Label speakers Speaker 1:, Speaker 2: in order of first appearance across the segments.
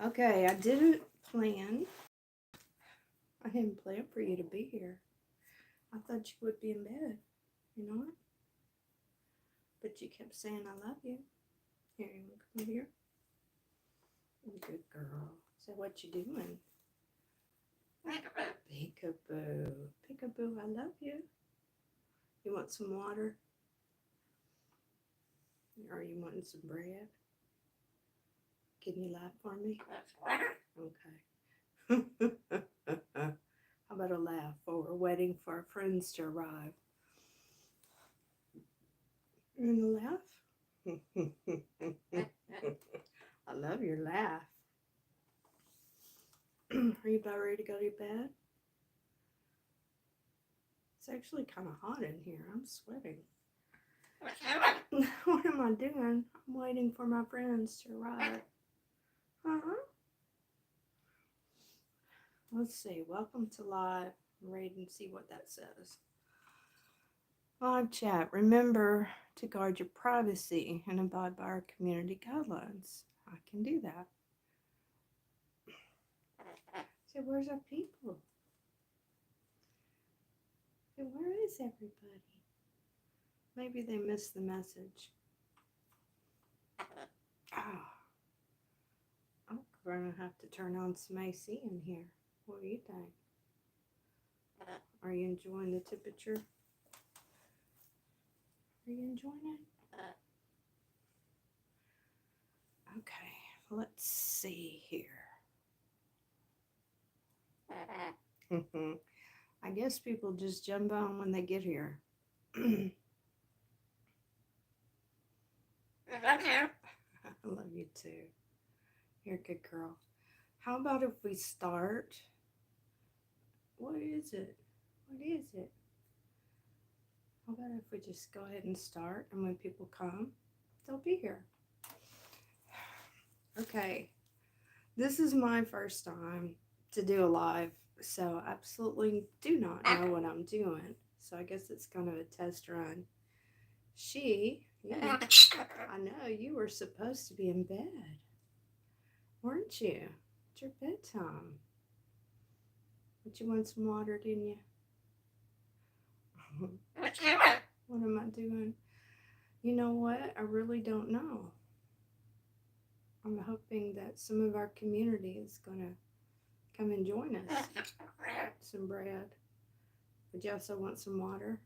Speaker 1: Okay, I didn't plan. I didn't plan for you to be here. I thought you would be in bed. You know what? But you kept saying I love you. Here, you want to come over here? Good girl. So what you doing? Peekaboo. Peekaboo, I love you. You want some water? Or you wanting some bread? Can you laugh for me? Okay. How about a laugh while we're waiting for our friends to arrive? You gonna laugh? I love your laugh. Are you about ready to go to bed? It's actually kind of hot in here. I'm sweating. What am I doing? I'm waiting for my friends to arrive. Let's see. Welcome to live. Read and see what that says. Live chat. Remember to guard your privacy and abide by our community guidelines. I can do that. So where's our people? So where is everybody? Maybe they missed the message. Oh, we're gonna have to turn on some AC in here. What do you think? Are you enjoying the temperature? Are you enjoying it? Okay, let's see here. I guess people just jump on when they get here. I love you too. You're a good girl. How about if we start? What is it? What is it? How about if we just go ahead and start, and when people come, they'll be here. Okay. This is my first time to do a live, so I absolutely do not know what I'm doing. So I guess it's kind of a test run. I know you were supposed to be in bed, weren't you? It's your bedtime. But you want some water, didn't you? What am I doing? You know what? I really don't know. I'm hoping that some of our community is going to come and join us. Some bread. Would you also want some water?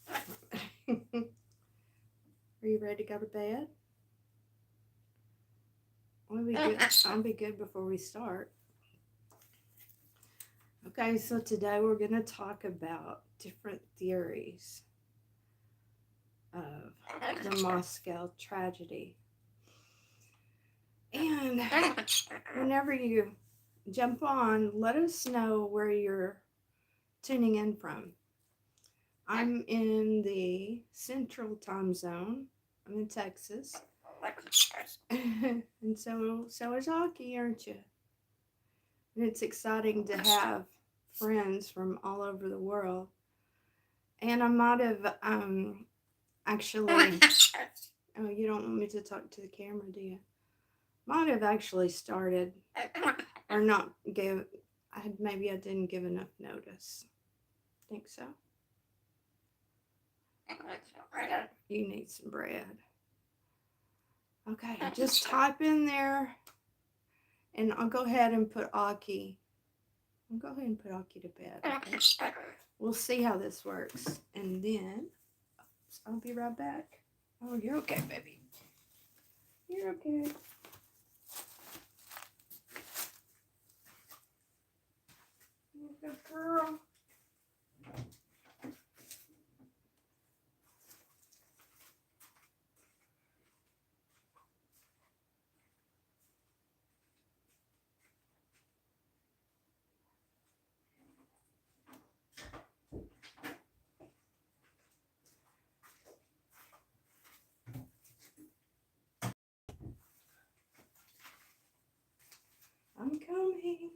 Speaker 1: Are you ready to go to bed? I'll be good before we start. Okay, so today we're going to talk about different theories of the Moscow tragedy. And whenever you jump on, let us know where you're tuning in from. I'm in the Central Time Zone. I'm in Texas. And so is Aki, aren't you? And it's exciting to have friends from all over the world. And I might have actually, oh, you don't want me to talk to the camera, do you? Might have actually started, or not give, maybe I didn't give enough notice. Think so? You need some bread. Okay, just type in there, and I'll go ahead and put Aki. I'll go ahead and put Aki to bed. Okay? We'll see how this works, and then I'll be right back. Oh, you're okay, baby. You're okay. You're a good girl. I'm coming.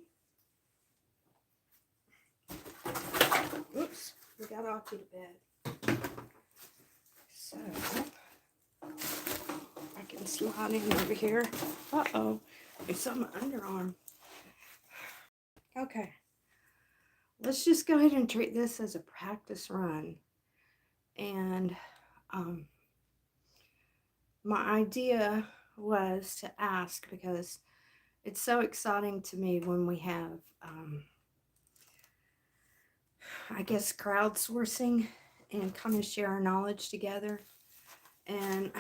Speaker 1: Oops, we got Aki to bed. So I can slide in over here. Uh-oh. It's on my underarm. Okay. Let's just go ahead and treat this as a practice run. And my idea was to ask, because it's so exciting to me when we have, I guess, crowdsourcing and kind of share our knowledge together. And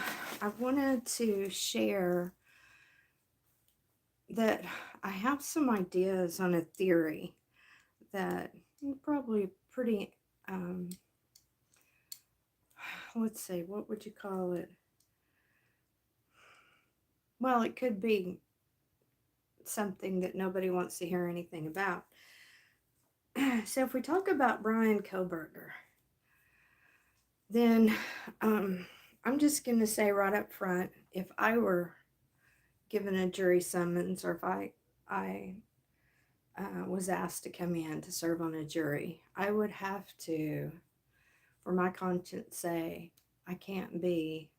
Speaker 1: I wanted to share that I have some ideas on a theory that probably pretty, let's see, what would you call it? Well, it could be something that nobody wants to hear anything about. So if we talk about Bryan Kohberger, then I'm just going to say right up front, if I were given a jury summons, or if I was asked to come in to serve on a jury, I would have to, for my conscience, say I can't be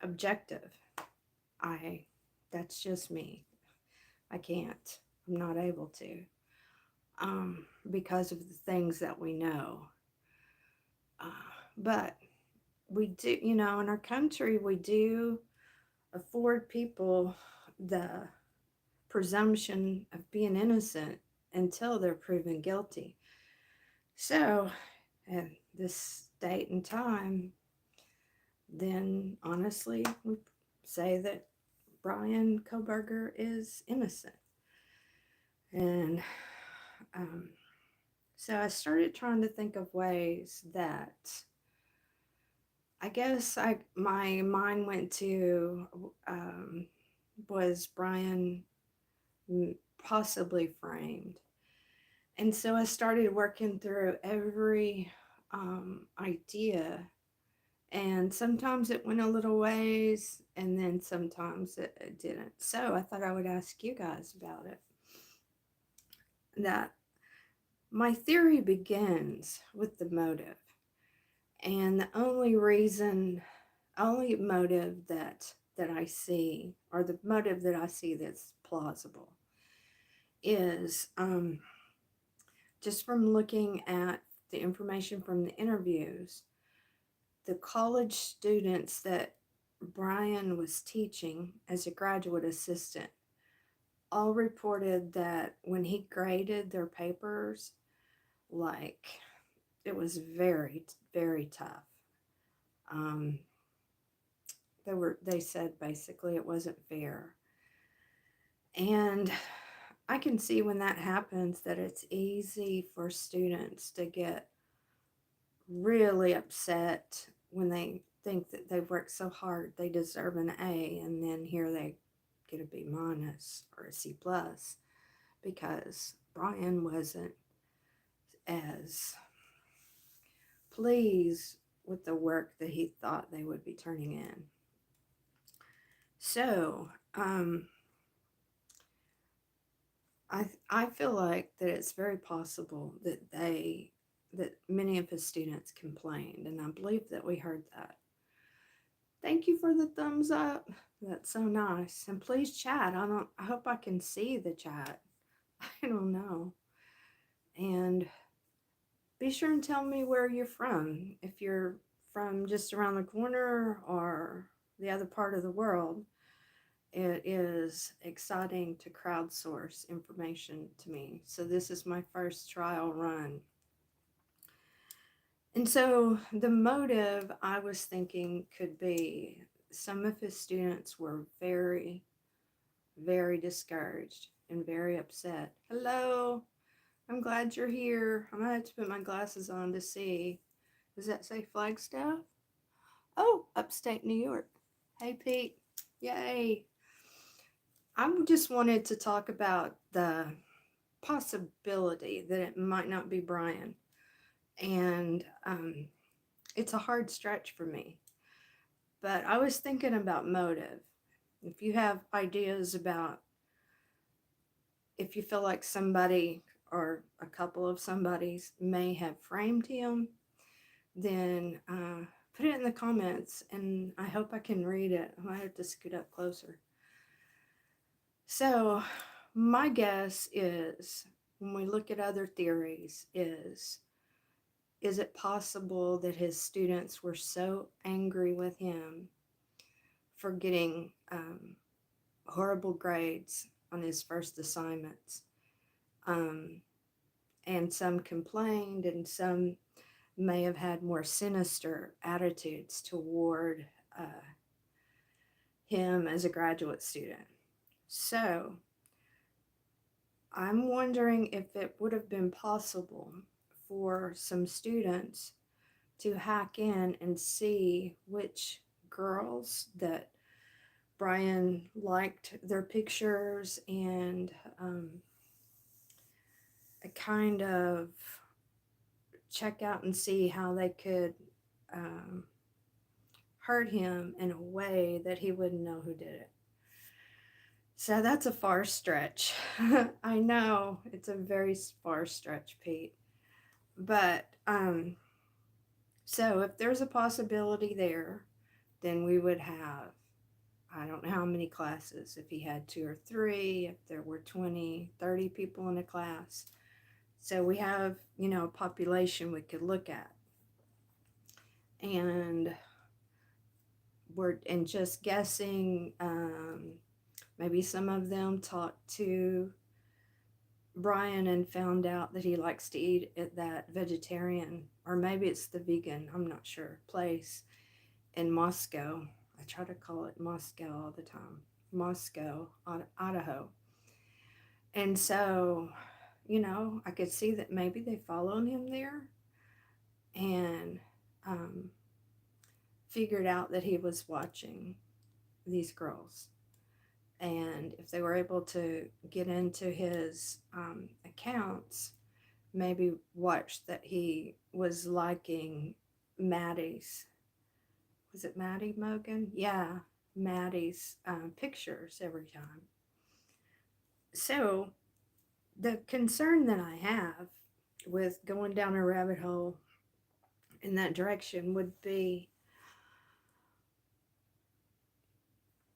Speaker 1: objective. That's just me. I can't. I'm not able to, because of the things that we know. But we do, in our country, we do afford people the presumption of being innocent until they're proven guilty. So, at this date and time, then honestly, we say that Bryan Kohberger is innocent. And so I started trying to think of ways that, I guess, my mind went to, was Bryan possibly framed? And so I started working through every idea, and sometimes it went a little ways, and then sometimes it didn't. So I thought I would ask you guys about it. That my theory begins with the motive. And the only motive that I see, or the motive that I see that's plausible, is just from looking at the information from the interviews, the college students that Bryan was teaching as a graduate assistant all reported that when he graded their papers, like, it was very, very tough. They said basically it wasn't fair. And I can see when that happens that it's easy for students to get really upset when they think that they've worked so hard, they deserve an A, and then here they get a B minus or a C plus because Bryan wasn't as pleased with the work that he thought they would be turning in. So, I feel like that it's very possible that many of his students complained, and I believe that we heard that. Thank you for the thumbs up. That's so nice. And please chat. I hope I can see the chat. I don't know. And be sure and tell me where you're from. If you're from just around the corner or the other part of the world, it is exciting to crowdsource information to me. So this is my first trial run. And so the motive, I was thinking, could be some of his students were very, very discouraged and very upset. Hello, I'm glad you're here. I'm going to have to put my glasses on to see. Does that say Flagstaff? Oh, upstate New York. Hey, Pete. Yay. I just wanted to talk about the possibility that it might not be Bryan. And it's a hard stretch for me. But I was thinking about motive. If you have ideas about, if you feel like somebody or a couple of somebodies may have framed him, then put it in the comments, and I hope I can read it. I might have to scoot up closer. So, my guess is when we look at other theories is it possible that his students were so angry with him for getting horrible grades on his first assignments? Um, and some complained, and some may have had more sinister attitudes toward uh, him as a graduate student. So, I'm wondering if it would have been possible for some students to hack in and see which girls that Brian liked their pictures, and a kind of check out and see how they could um, hurt him in a way that he wouldn't know who did it. So that's a far stretch. I know it's a very far stretch, Pete. But so if there's a possibility there, then we would have, I don't know how many classes, if he had two or three, if there were 20, 30 people in a class. So we have, a population we could look at. And just guessing, maybe some of them talked to Brian and found out that he likes to eat at that vegetarian, or maybe it's the vegan, I'm not sure, place in Moscow. I try to call it Moscow all the time. Moscow, Idaho. And so, I could see that maybe they followed him there and figured out that he was watching these girls. And if they were able to get into his accounts, maybe watch that he was liking Maddie's, was it Maddie Mogan? Yeah, Maddie's pictures every time. So the concern that I have with going down a rabbit hole in that direction would be,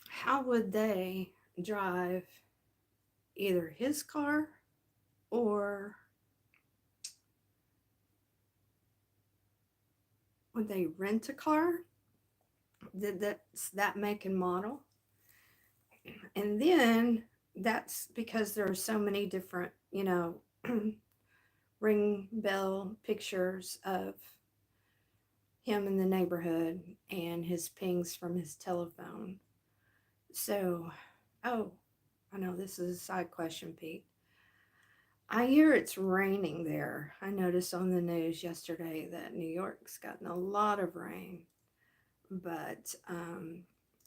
Speaker 1: how would they drive either his car, or would they rent a car that's that make and model? And then that's because there are so many different, ring bell pictures of him in the neighborhood and his pings from his telephone. So, oh, I know this is a side question, Pete. I hear it's raining there. I noticed on the news yesterday that New York's gotten a lot of rain. But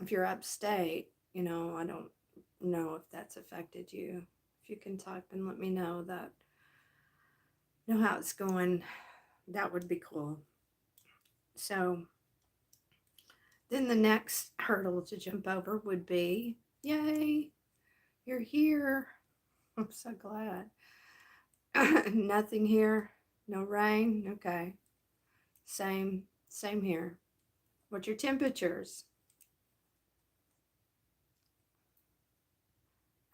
Speaker 1: if you're upstate, I don't know if that's affected you. If you can type and let me know how it's going, that would be cool. So then the next hurdle to jump over would be, yay, you're here. I'm so glad. Nothing here, no rain. Okay. Same here. What's your temperatures?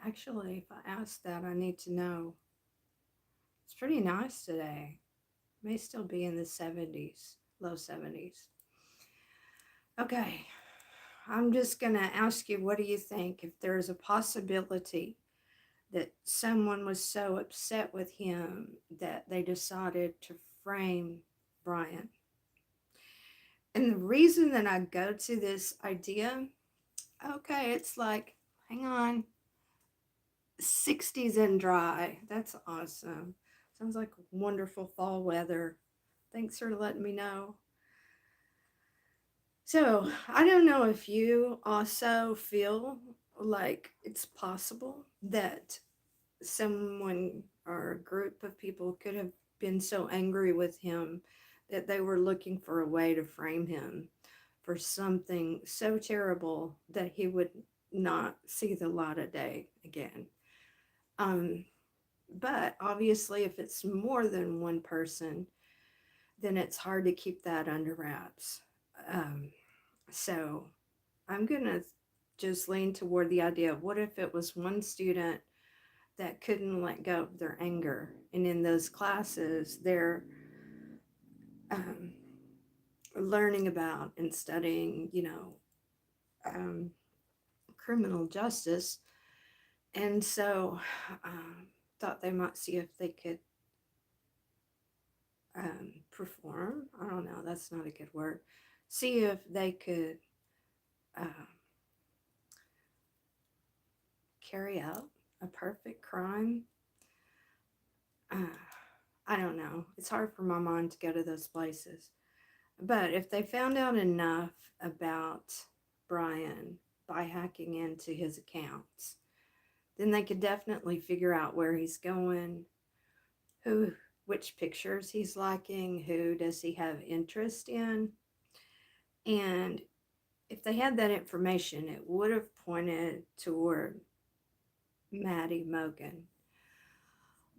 Speaker 1: Actually, if I ask that, I need to know. It's pretty nice today. May still be in the 70s, low 70s. Okay, I'm just going to ask you, what do you think if there's a possibility that someone was so upset with him that they decided to frame Brian? And the reason that I go to this idea, okay, it's like, hang on, 60s and dry. That's awesome. Sounds like wonderful fall weather. Thanks for letting me know. So, I don't know if you also feel like it's possible that someone or a group of people could have been so angry with him that they were looking for a way to frame him for something so terrible that he would not see the light of day again. But obviously, if it's more than one person, then it's hard to keep that under wraps. So I'm going to just lean toward the idea of what if it was one student that couldn't let go of their anger, and in those classes they're um, learning about and studying, um, criminal justice, and so thought they might see if they could perform. I don't know, that's not a good word. See if they could uh, carry out a perfect crime. Uh, I don't know. It's hard for my mind to go to those places. But if they found out enough about Brian by hacking into his accounts, then they could definitely figure out where he's going, who, which pictures he's liking, who does he have interest in. And if they had that information, it would have pointed toward Maddie Mogen,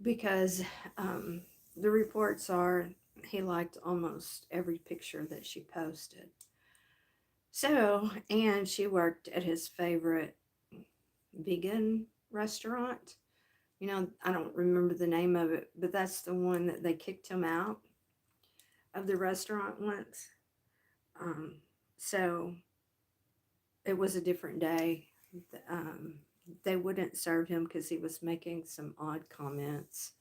Speaker 1: because the reports are he liked almost every picture that she posted. So, and she worked at his favorite vegan restaurant. I don't remember the name of it, but that's the one that they kicked him out of the restaurant once. Um, so it was a different day. Um, they wouldn't serve him because he was making some odd comments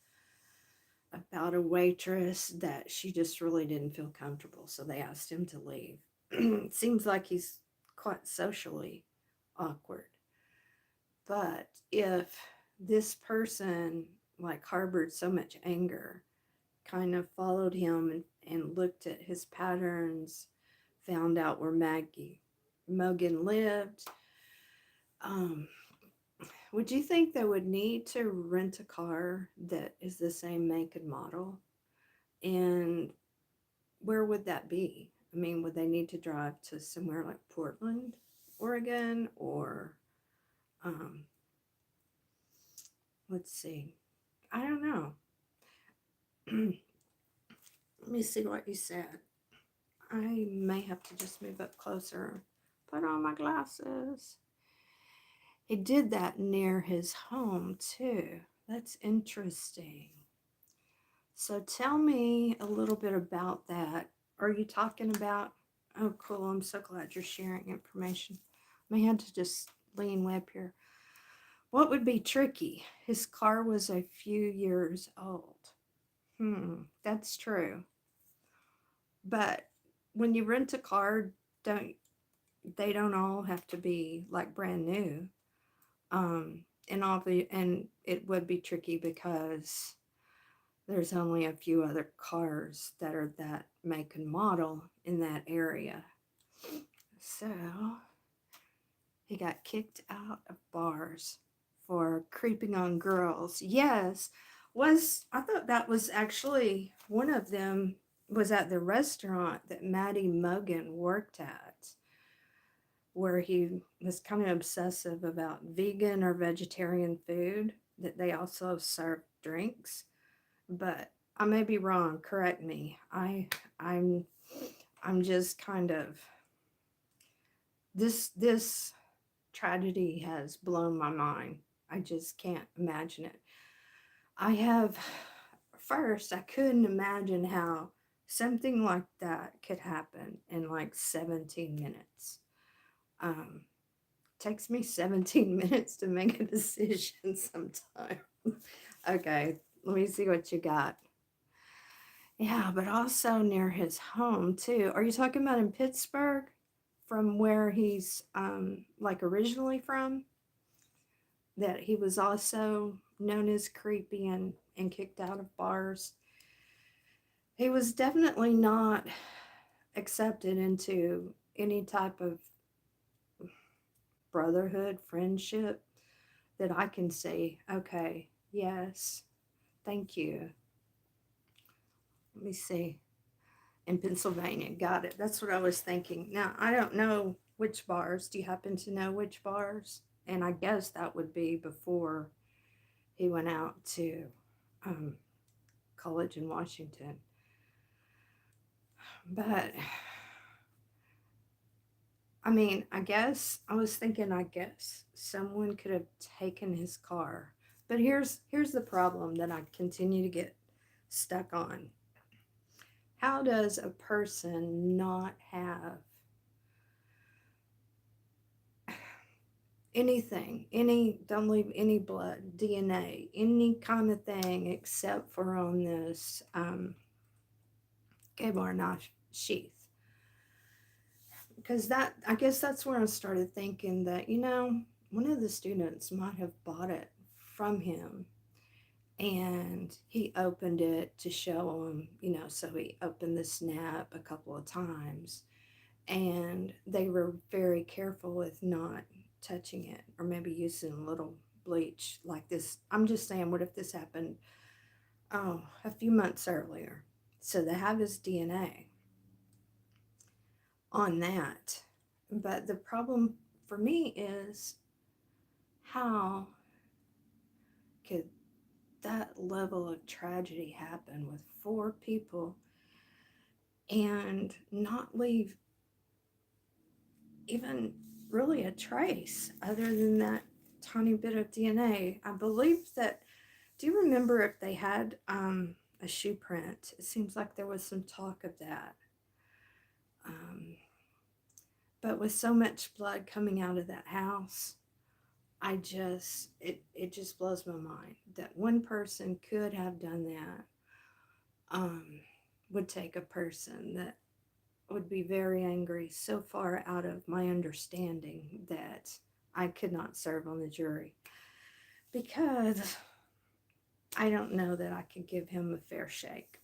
Speaker 1: about a waitress that she just really didn't feel comfortable. So they asked him to leave. It seems like he's quite socially awkward. But if this person like harbored so much anger, kind of followed him and looked at his patterns, found out where Maggie Mogen lived, um, would you think they would need to rent a car that is the same make and model? And where would that be? I mean, would they need to drive to somewhere like Portland, Oregon, or um, let's see. I don't know. Let me see what you said. I may have to just move up closer. Put on my glasses. He did that near his home too. That's interesting. So tell me a little bit about that. Are you talking about? Oh, cool. I'm so glad you're sharing information. I may have to just lean way up here. What would be tricky? His car was a few years old. That's true. But when you rent a car, don't they don't all have to be like brand new. And it would be tricky because there's only a few other cars that are that make and model in that area. So he got kicked out of bars for creeping on girls. Yes, I thought that was actually one of them was at the restaurant that Maddie Mogen worked at, where he was kind of obsessive about vegan or vegetarian food, that they also served drinks. But I may be wrong, correct me. I'm I'm just kind of this tragedy has blown my mind. I just can't imagine it. I have first I couldn't imagine how something like that could happen in like 17 minutes. Um, takes me 17 minutes to make a decision sometimes. Okay, let me see what you got. Yeah, but also near his home too. Are you talking about in Pittsburgh, from where he's like originally from? That he was also known as creepy and kicked out of bars. He was definitely not accepted into any type of brotherhood, friendship that I can say, okay, yes, thank you. Let me see. In Pennsylvania, got it. That's what I was thinking. Now, I don't know which bars. Do you happen to know which bars? And I guess that would be before he went out to um, college in Washington. But I mean, I guess someone could have taken his car. But here's the problem that I continue to get stuck on. How does a person not have anything, don't leave any blood, DNA, any kind of thing except for on this Gabar knife sheath? Because that, I guess that's where I started thinking that, one of the students might have bought it from him, and he opened it to show him, so he opened the snap a couple of times, and they were very careful with not touching it, or maybe using a little bleach like this. I'm just saying, what if this happened, a few months earlier? So they have his DNA on that. But the problem for me is, how could that level of tragedy happen with four people and not leave even really a trace other than that tiny bit of DNA? I believe that, do you remember if they had a shoe print? It seems like there was some talk of that. Um, but with so much blood coming out of that house, it just blows my mind that one person could have done that. Um, would take a person that would be very angry, so far out of my understanding that I could not serve on the jury, because I don't know that I could give him a fair shake.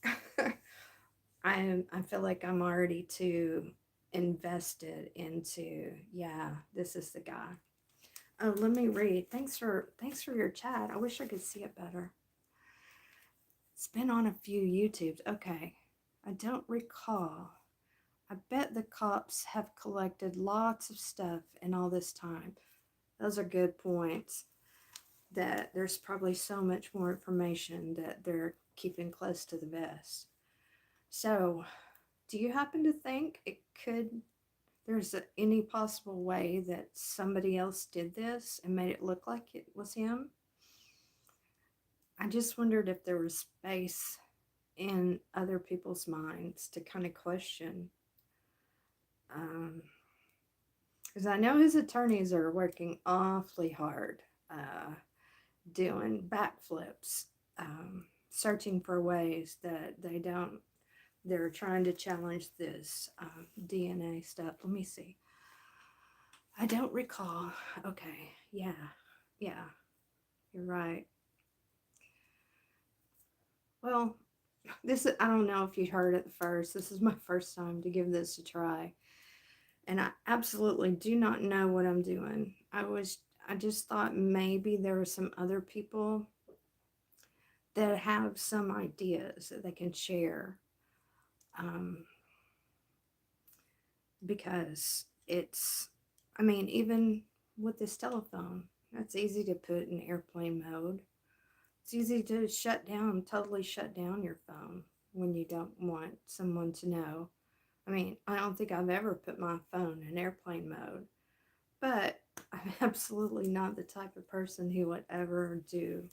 Speaker 1: I feel like I'm already too invested into, yeah, this is the guy. Oh, let me read. Thanks for your chat. I wish I could see it better. It's been on a few YouTubes. Okay. I don't recall. I bet the cops have collected lots of stuff in all this time. Those are good points. That there's probably so much more information that they're keeping close to the vest. So, do you happen to think there's any possible way that somebody else did this and made it look like it was him? I just wondered if there was space in other people's minds to kind of question. Because I know his attorneys are working awfully hard, doing backflips, searching for ways that they're trying to challenge this DNA stuff. Let me see. I don't recall. Okay, yeah, you're right. Well, I don't know if you heard it first. This is my first time to give this a try. And I absolutely do not know what I'm doing. I just thought maybe there were some other people that have some ideas that they can share. Um, because I mean, even with this telephone, it's easy to put in airplane mode. It's easy to totally shut down your phone when you don't want someone to know. I mean, I don't think I've ever put my phone in airplane mode, but I'm absolutely not the type of person who would ever do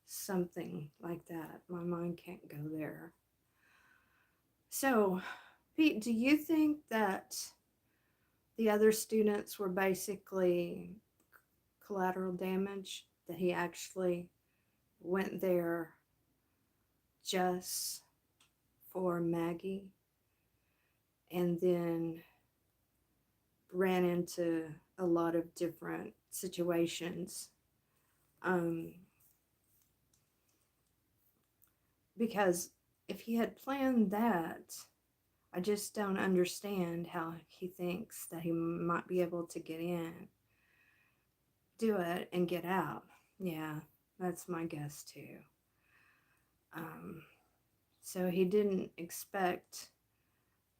Speaker 1: something like that. My mind can't go there. So, Pete, do you think that the other students were basically collateral damage, that he actually went there just for Maggie and then ran into a lot of different situations? Um, because if he had planned that, I just don't understand how he thinks that he might be able to get in, do it, and get out. Yeah, that's my guess too. Um, so he didn't expect,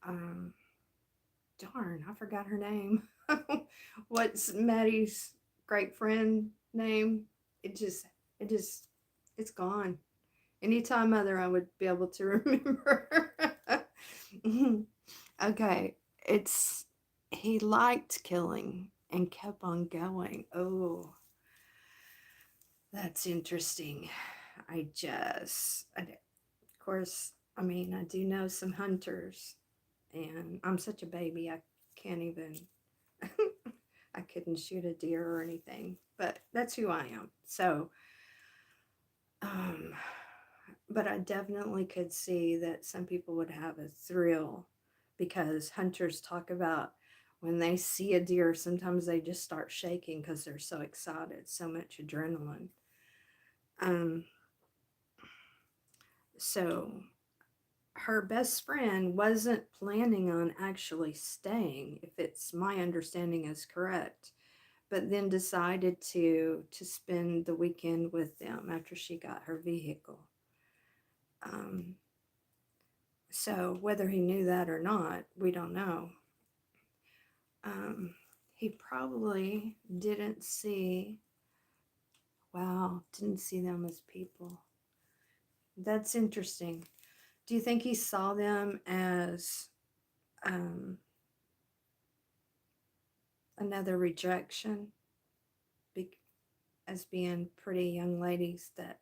Speaker 1: um, darn, I forgot her name. What's Maddie's great friend name? It just, it just, it's gone. Anytime other I would be able to remember. Okay, it's he liked killing and kept on going. Oh, that's interesting. Of course, I mean, I do know some hunters, and I'm such a baby, I can't even, I couldn't shoot a deer or anything, but that's who I am. So, um, but I definitely could see that some people would have a thrill because hunters talk about when they see a deer, sometimes they just start shaking because they're so excited, so much adrenaline. Um, so her best friend wasn't planning on actually staying, if it's my understanding is correct, but then decided to spend the weekend with them after she got her vehicle. Um, so whether he knew that or not, we don't know. Um, he probably didn't see, wow, didn't see them as people. That's interesting. Do you think he saw them as um, another rejection, as being pretty young ladies that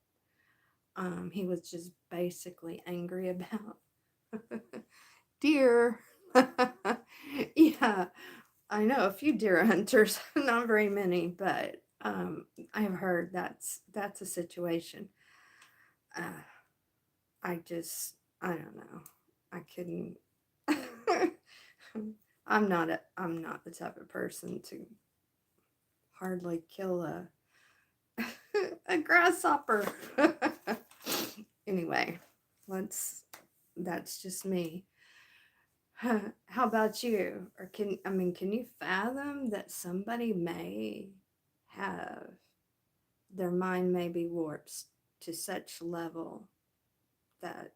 Speaker 1: he was just basically angry about? Deer. Yeah, I know a few deer hunters, not very many, but I've heard that's a situation. Uh, I don't know. I couldn't. I'm not the type of person to hardly kill a a grasshopper. Anyway, let's. That's just me. How about you? Or can you fathom that somebody may have their mind may be warped to such level that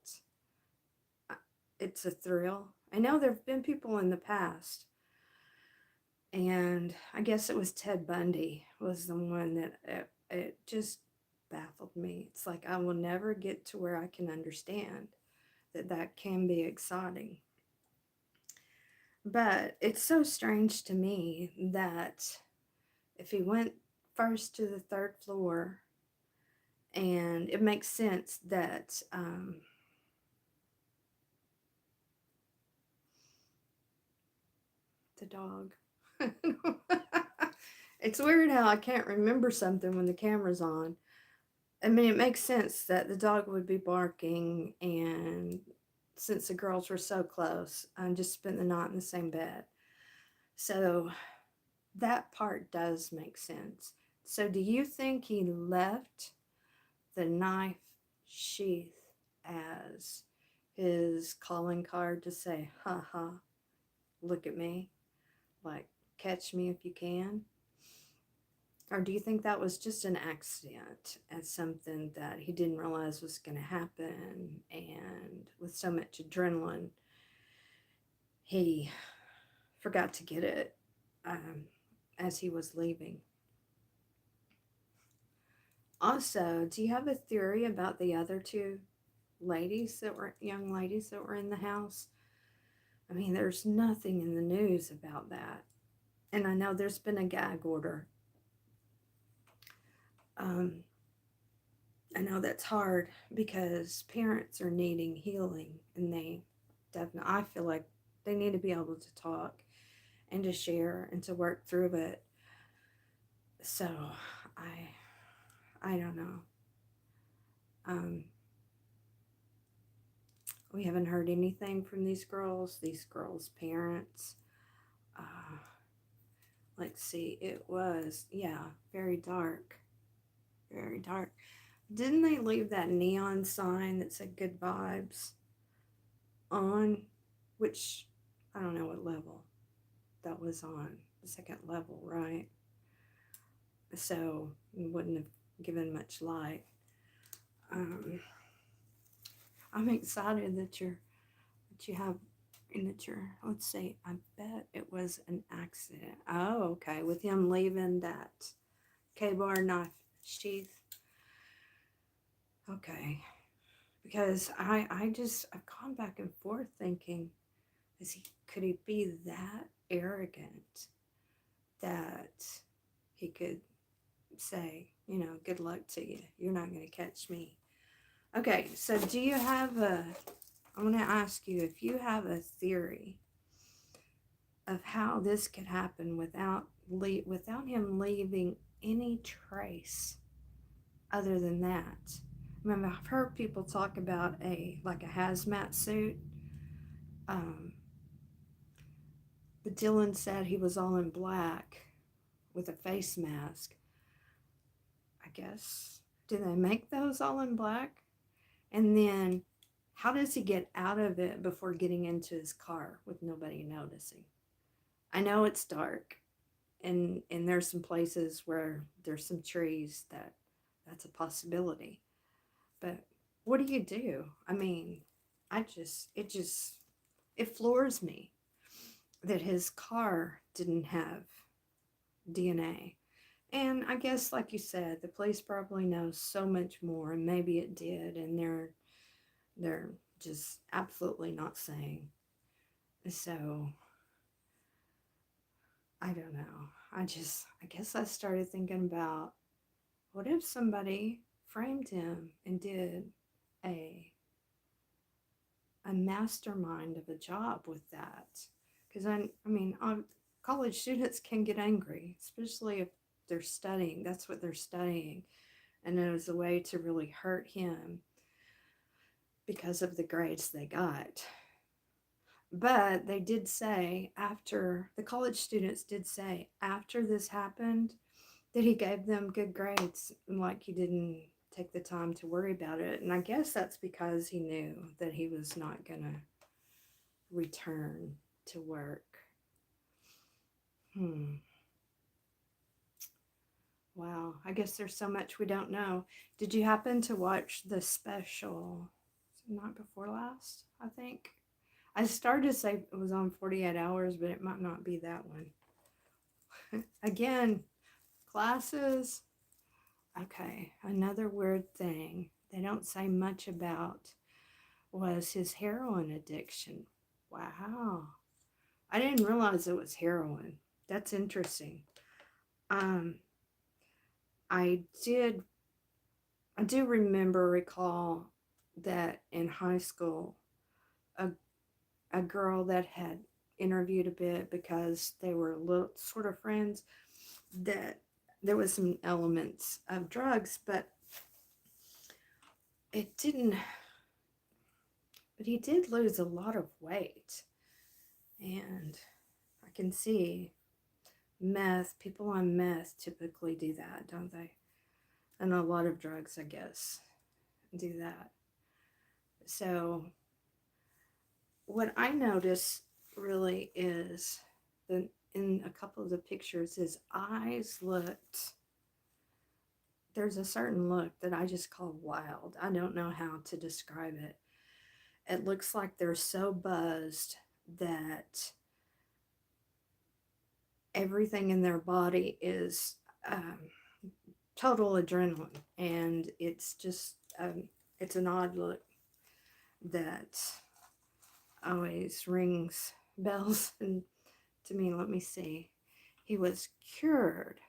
Speaker 1: uh, it's a thrill? I know there have been people in the past, and I guess it was Ted Bundy was the one that it just baffled me. It's like I will never get to where I can understand that that can be exciting. But it's so strange to me that if he went first to the third floor, and it makes sense that the dog. It's weird how I can't remember something when the camera's on. I mean, it makes sense that the dog would be barking, and since the girls were so close, and just spent the night in the same bed. So that part does make sense. So, do you think he left the knife sheath as his calling card to say, ha ha, look at me, like, catch me if you can? Or do you think that was just an accident and something that he didn't realize was going to happen? And with so much adrenaline, he forgot to get it um, as he was leaving. Also, do you have a theory about the other two young ladies that were in the house? I mean, there's nothing in the news about that. And I know there's been a gag order. Um, I know that's hard because parents are needing healing, and they definitely, I feel like they need to be able to talk and to share and to work through it. So I, I don't know. Um, we haven't heard anything from these girls' parents. Uh, let's see, it was, yeah, very dark, very dark. Didn't they leave that neon sign that said good vibes on? Which, I don't know what level that was on. The second level, right? So it wouldn't have given much light. Um, I'm excited that you have and that you're, let's see, I bet it was an accident. Oh, okay. With him leaving that K-bar knife sheath. Okay. Because I've gone back and forth thinking, could he be that arrogant that he could say, good luck to you. You're not going to catch me. Okay, so I want to ask you if you have a theory of how this could happen without him leaving any trace other than that. I mean, I've heard people talk about a hazmat suit. Um, but Dylan said he was all in black with a face mask. I guess. Do they make those all in black? And then how does he get out of it before getting into his car with nobody noticing? I know it's dark, and there's some places where there's some trees that's a possibility. But what do you do? I mean, it floors me that his car didn't have DNA. And I guess, like you said, the police probably knows so much more, and maybe it did, and they're just absolutely not saying. So I don't know. I guess I started thinking about, what if somebody framed him and did a mastermind of a job with that? Because college students can get angry, especially if they're studying. That's what they're studying, and it was a way to really hurt him because of the grades they got. But they did say, after the college students did say after this happened, that he gave them good grades, and like he didn't take the time to worry about it. And I guess that's because he knew that he was not gonna return to work. Wow, I guess there's so much we don't know. Did you happen to watch the special night before last? I think I started to say it was on 48 Hours, but it might not be that one. Again, classes. Okay, another weird thing they don't say much about was his heroin addiction. Wow. I didn't realize it was heroin. That's interesting. Um, I do recall that in high school, a girl that had interviewed a bit because they were little sort of friends, that there was some elements of drugs, but it didn't. But he did lose a lot of weight, and I can see people on meth typically do that, don't they? And a lot of drugs, I guess, do that. So what I notice really is that in a couple of the pictures, his eyes there's a certain look that I just call wild. I don't know how to describe it. It looks like they're so buzzed that everything in their body is total adrenaline, and it's just it's an odd look that always rings bells and to me. Let me see. He was cured,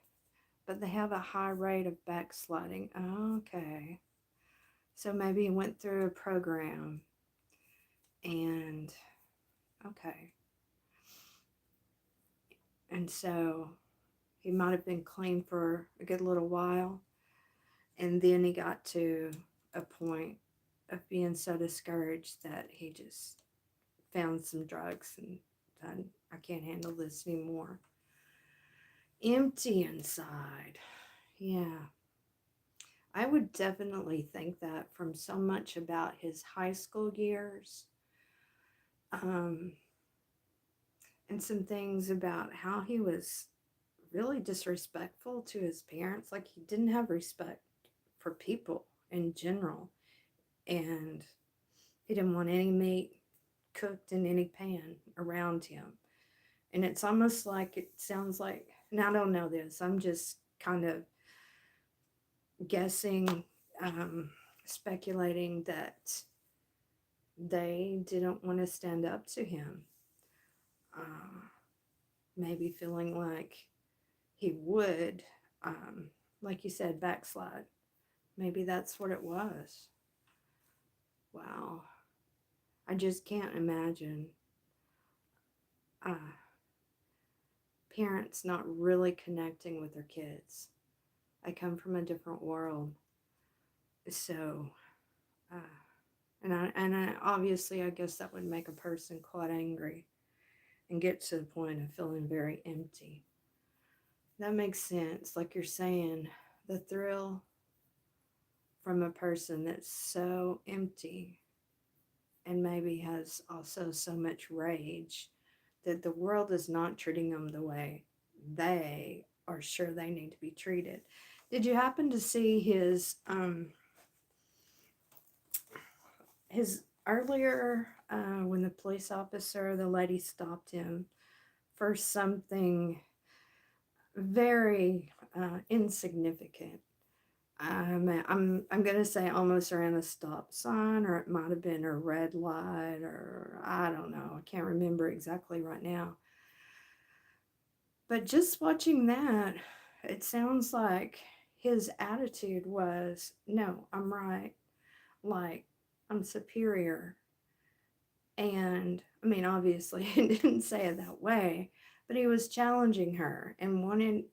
Speaker 1: but they have a high rate of backsliding. Okay, so maybe he went through a program, and okay, and so he might have been clean for a good little while, and then he got to a point of being so discouraged that he just found some drugs and said, I can't handle this anymore. Empty inside. Yeah. I would definitely think that from so much about his high school years. And some things about how he was really disrespectful to his parents. Like, he didn't have respect for people in general. And he didn't want any meat cooked in any pan around him. And it's almost like, it sounds like, and I don't know this, I'm just kind of guessing, speculating that they didn't want to stand up to him. maybe feeling like he would, um, like you said, backslide. Maybe that's what it was. Wow. I just can't imagine uh, parents not really connecting with their kids. I come from a different world. So, uh, obviously, I guess that would make a person quite angry and get to the point of feeling very empty. That makes sense. Like you're saying, the thrill from a person that's so empty and maybe has also so much rage that the world is not treating them the way they are sure they need to be treated. Did you happen to see his earlier when the police officer, the lady stopped him for something very insignificant. I'm gonna say almost around a stop sign, or it might have been a red light, or I don't know. I can't remember exactly right now. But just watching that, it sounds like his attitude was, "No, I'm right. Like I'm superior." And I mean, obviously, he didn't say it that way, but he was challenging her and wanted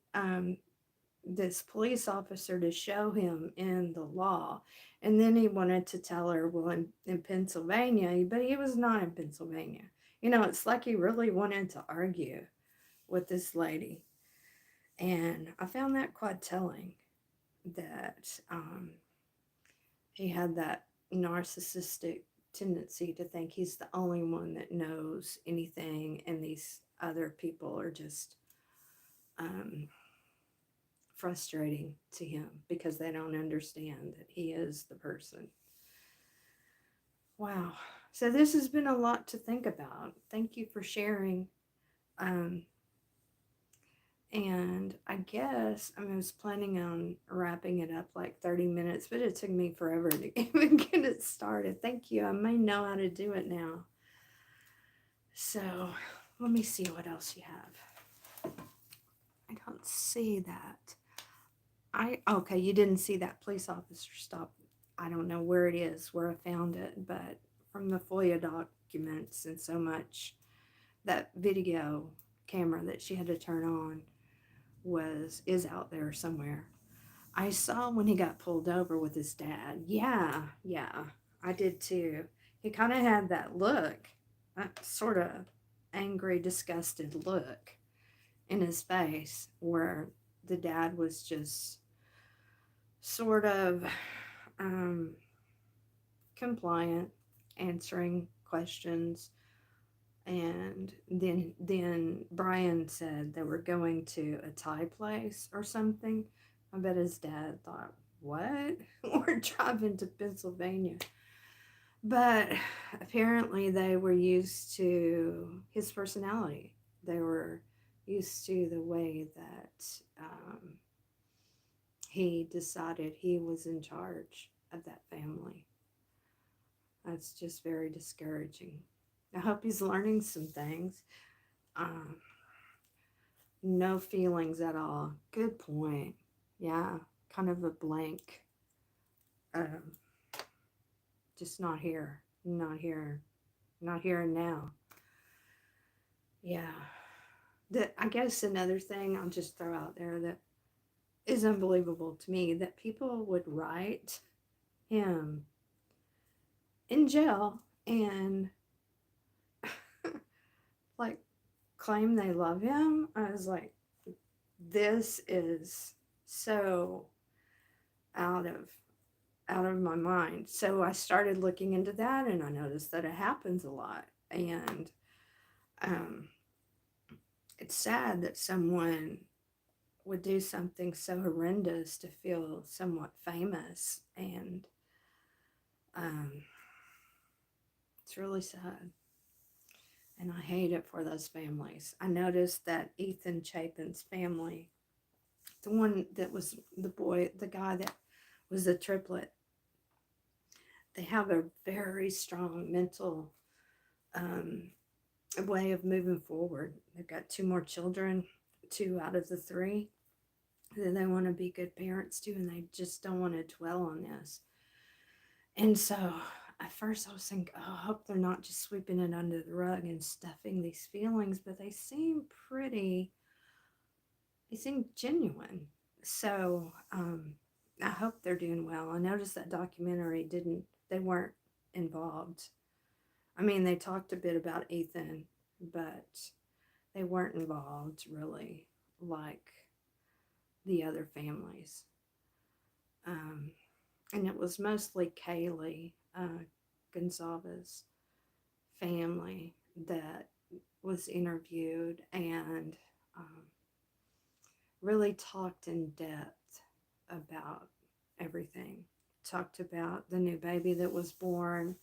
Speaker 1: this police officer to show him in the law. And then he wanted to tell her, well, in Pennsylvania, but he was not in Pennsylvania. It's like he really wanted to argue with this lady. And I found that quite telling that he had that narcissistic tendency to think he's the only one that knows anything, and these other people are just um, frustrating to him because they don't understand that he is the person. Wow. So this has been a lot to think about. Thank you for sharing. Um, and I guess I was planning on wrapping it up like 30 minutes, but it took me forever to even get it started. Thank you. I may know how to do it now. So let me see what else you have. I don't see that. Okay, you didn't see that police officer stop. I don't know where it is, where I found it, but from the FOIA documents and so much, that video camera that she had to turn on is out there somewhere. I saw when he got pulled over with his dad. Yeah, I did too. He kind of had that look, that sort of angry, disgusted look in his face, where the dad was just sort of um, compliant, answering questions. And then Brian said they were going to a Thai place or something. I bet his dad thought, what? We're driving to Pennsylvania. But apparently they were used to his personality. They were used to the way that he decided he was in charge of that family. That's just very discouraging. I hope he's learning some things. Um, no feelings at all. Good point. Yeah, kind of a blank. Um, just not here. Not here. Not here and now. Yeah. I guess another thing I'll just throw out there that is unbelievable to me, that people would write him in jail and like claim they love him. I was like, this is so out of my mind. So I started looking into that, and I noticed that it happens a lot. And um, it's sad that someone would do something so horrendous to feel somewhat famous. And um, it's really sad. And I hate it for those families. I noticed that Ethan Chapin's family, the one that was the guy that was a triplet, they have a very strong mental a way of moving forward. They've got two more children, two out of the three that they want to be good parents to, and they just don't want to dwell on this. And so at first I was thinking, oh, I hope they're not just sweeping it under the rug and stuffing these feelings, but they seem genuine. So I hope they're doing well. I noticed that documentary they weren't involved. I mean, they talked a bit about Ethan, but they weren't involved really like the other families. Um, and it was mostly Kaylee Gonzalez family that was interviewed and um, really talked in depth about everything. Talked about the new baby that was born,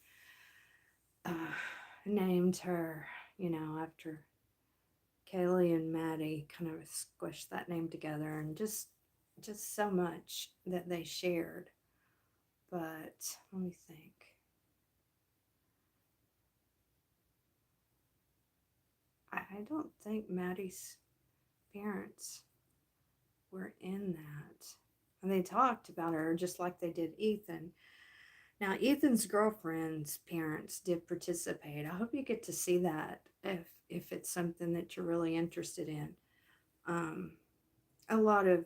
Speaker 1: uh, named her, after Kaylee and Maddie, kind of squished that name together, and just so much that they shared. But let me think. I don't think Maddie's parents were in that. And they talked about her just like they did Ethan. Now, Ethan's girlfriend's parents did participate. I hope you get to see that if it's something that you're really interested in. Um, a lot of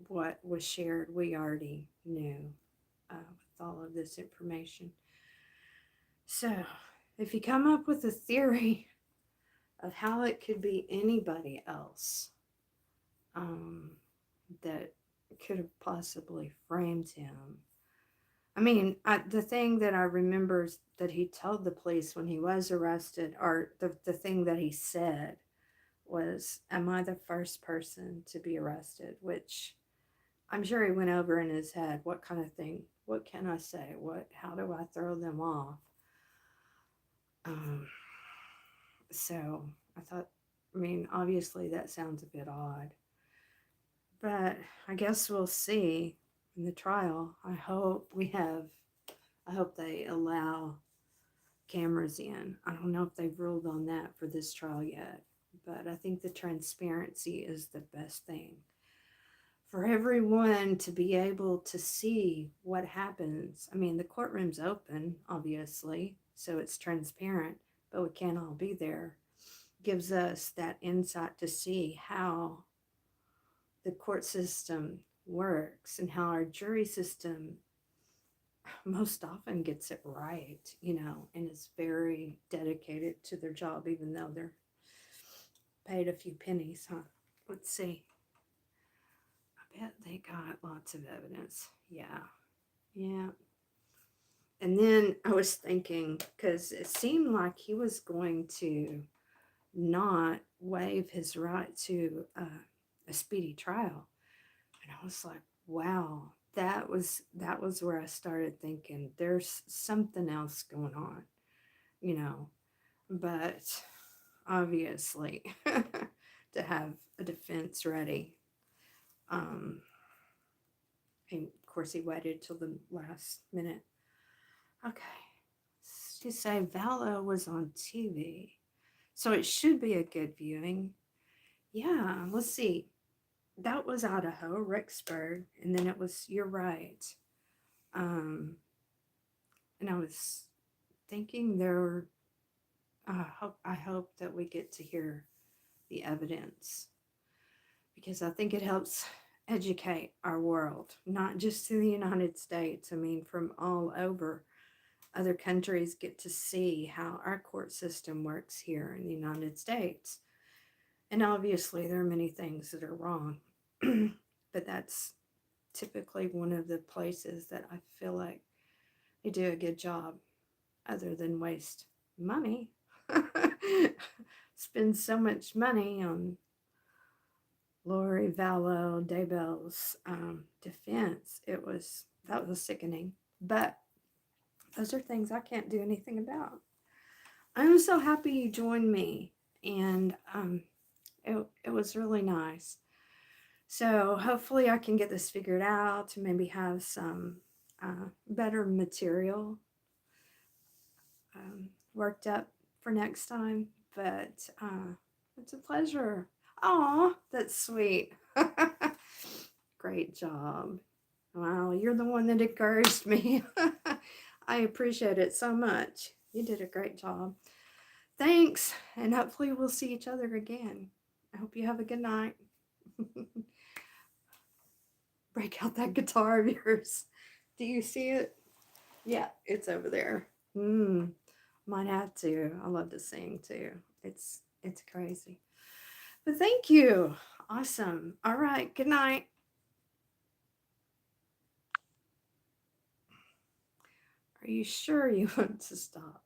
Speaker 1: what was shared we already knew with all of this information. So, if you come up with a theory of how it could be anybody else um, that could have possibly framed him. I mean, the thing that I remember that he told the police when he was arrested, or the thing that he said was, "Am I the first person to be arrested?" Which I'm sure he went over in his head. What kind of thing? What can I say? How do I throw them off? Um, so I thought, I mean, obviously that sounds a bit odd, but I guess we'll see in the trial. I hope they allow cameras in. I don't know if they've ruled on that for this trial yet, but I think the transparency is the best thing for everyone to be able to see what happens. I mean, the courtroom's open, obviously, so it's transparent, but we can't all be there. Gives us that insight to see how the court system works and how our jury system most often gets it right, and is very dedicated to their job, even though they're paid a few pennies, huh? Let's see. I bet they got lots of evidence. Yeah. Yeah. And then I was thinking, because it seemed like he was going to not waive his right to a speedy trial. And I was like, wow, that was where I started thinking there's something else going on, you know. But obviously, to have a defense ready, um, and of course he waited till the last minute. Okay, to say Vallow was on TV, so it should be a good viewing. Yeah, let's see. That was Idaho, Rexburg, and then it was. You're right. Um, and I was thinking there. I hope that we get to hear the evidence because I think it helps educate our world, not just in the United States. I mean, from all over, other countries get to see how our court system works here in the United States. And obviously, there are many things that are wrong, but that's typically one of the places that I feel like they do a good job, other than waste money. Spend so much money on Lori Vallow Daybell's defense. That was sickening. But those are things I can't do anything about. I'm so happy you joined me, and it was really nice. So hopefully I can get this figured out to maybe have some better material worked up for next time. But it's a pleasure. Aw, that's sweet. Great job. Wow, you're the one that encouraged me. I appreciate it so much. You did a great job. Thanks, and hopefully we'll see each other again. I hope you have a good night. Break out that guitar of yours. Do you see it? Yeah, it's over there. Might have to. I love to sing too. It's crazy. But thank you. Awesome. All right. Good night. Are you sure you want to stop?